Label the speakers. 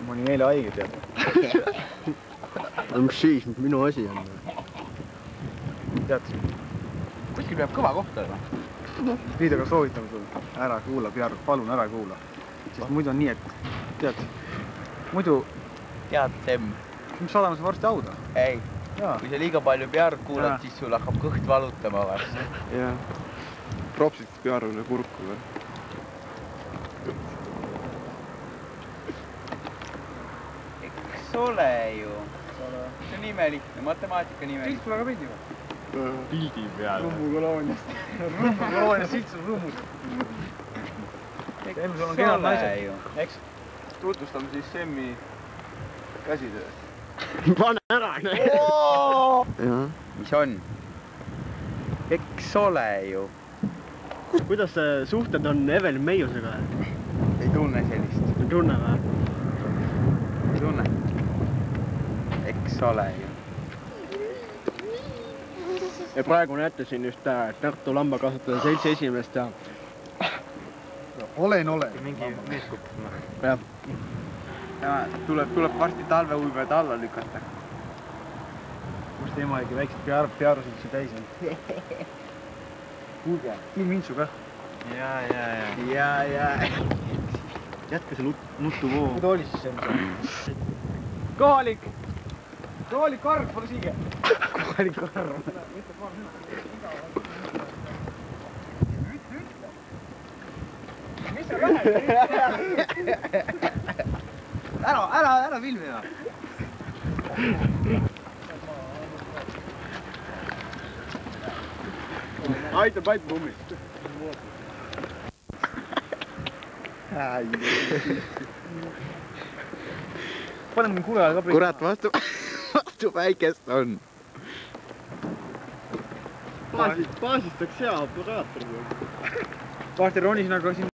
Speaker 1: Ma olin eile haige, tead.
Speaker 2: Mis siis, minu asi on?
Speaker 1: Tead?
Speaker 3: Kuskil peab kõva koht olema.
Speaker 1: Liid, aga soovitan sul. Ära kuula, Bjarg, palun ära kuula. Sest muidu on nii, et tead, muidu...
Speaker 3: Tead, Sem.
Speaker 1: Mis saadame sa varsti auda?
Speaker 3: Ei. Kui sa liiga palju Bjarg kuulad, siis sul hakkab kõht valutama varsti.
Speaker 2: Jah. Propsid Bjargule kurku või?
Speaker 3: Eks ole ju. See on nime lihtne, matemaatika nime lihtne.
Speaker 1: Pilt sulle aga meeldib?
Speaker 3: Pildi peal.
Speaker 1: Rummu-kolooniast. Rummu-kolooniast siit sul rummus. Semm, sul on kenad naised. Eks?
Speaker 2: Tutvustame siis Semmi käsitööd.
Speaker 3: Pane ära! Mis on? Eks ole ju.
Speaker 2: Kuidas suhted on Evelin Meiusega?
Speaker 3: Ei tunne sellist.
Speaker 2: Ei tunne või?
Speaker 3: Ei tunne. Eks ole ju.
Speaker 2: Ja praegu näete siin just Tartu lambakasvatajate seltsi esimest ja...
Speaker 1: Olen.
Speaker 3: Mingi meeskup.
Speaker 2: Jah.
Speaker 3: Tuleb varsti talveuimed alla lükata.
Speaker 1: Kust ema äkki väiksed Bjarg täis on? Kuulge, nii mintsu kah.
Speaker 3: Ja.
Speaker 2: Jätka see nutuvoo.
Speaker 1: Kuida oli siis see? Kohalik karg, pole siige. Kohalik karg. Mis sa lähed? Ära filmima.
Speaker 2: Aitab bummist.
Speaker 1: Pane mul kuule ajal ka
Speaker 3: Kurat, vastu päikest on.
Speaker 2: Baasist oleks hea operaator.
Speaker 1: Vaarti ronis nagu siin